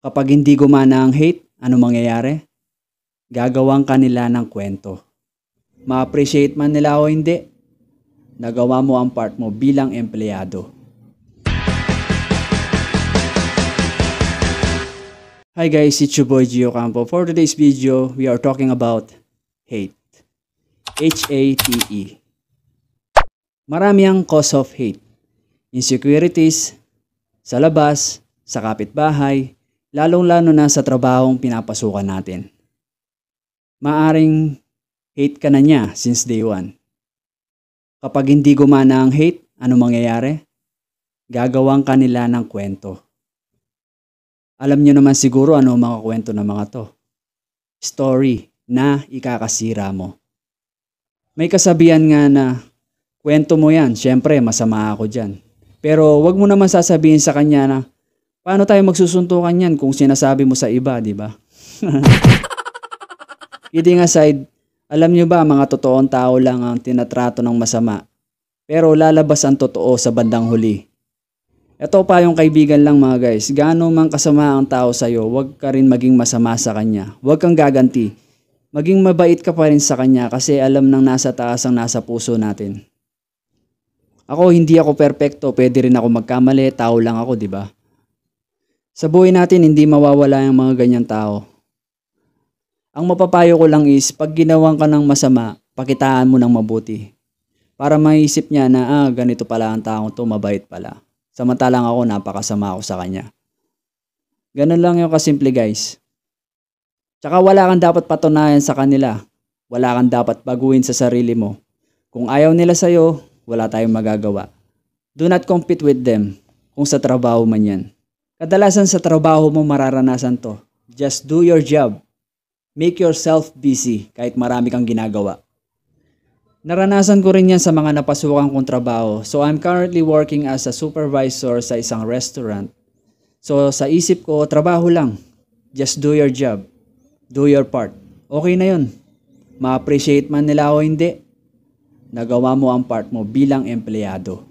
Kapag hindi gumana ang hate, ano mangyayari? Gagawang kanila ng kwento. Ma-appreciate man nila o hindi, nagawa mo ang part mo bilang empleyado. Hi guys, it's your boy Gio Campo. For today's video, we are talking about hate. H-A-T-E. Marami ang cause of hate. Insecurities, sa labas, sa kapitbahay, lalong-lalo na sa trabahong pinapasukan natin. Maaring hate ka na niya since day one. Kapag hindi gumana ang hate, ano mangyayari? Gagawang kanila ng kwento. Alam niyo naman siguro ano ang mga kwento ng mga to. Story na ikakasira mo. May kasabihan nga na, kwento mo yan, syempre masama ako dyan. Pero wag mo naman sasabihin sa kanya na, paano tayo magsusuntukan yan kung sinasabi mo sa iba, di ba? Kidding aside, alam niyo ba mga totoong tao lang ang tinatrato ng masama, pero lalabas ang totoo sa bandang huli. Ito pa yung kaibigan lang mga guys, gaano man kasama ang tao sa'yo, wag ka rin maging masama sa kanya. Wag kang gaganti. Maging mabait ka pa rin sa kanya kasi alam ng nasa taas ang nasa puso natin. Hindi ako perpekto, pwede rin ako magkamali, tao lang ako, di ba? Sa buhay natin, hindi mawawala yung mga ganyang tao. Ang mapapayo ko lang is, pag ginawan ka ng masama, pakitaan mo ng mabuti. Para maisip niya na, ganito pala ang taong to, mabait pala. Samantalang ako, napakasama ako sa kanya. Ganun lang yung kasimple guys. Tsaka wala kang dapat patunayan sa kanila. Wala kang dapat baguhin sa sarili mo. Kung ayaw nila sa'yo, wala tayong magagawa. Do not compete with them kung sa trabaho man yan. Kadalasan sa trabaho mo mararanasan to. Just do your job. Make yourself busy kahit marami kang ginagawa. Naranasan ko rin yan sa mga napasukan kong trabaho. So I'm currently working as a supervisor sa isang restaurant. So sa isip ko, trabaho lang. Just do your job. Do your part. Okay na yun. Ma-appreciate man nila o hindi, nagawa mo ang part mo bilang empleyado.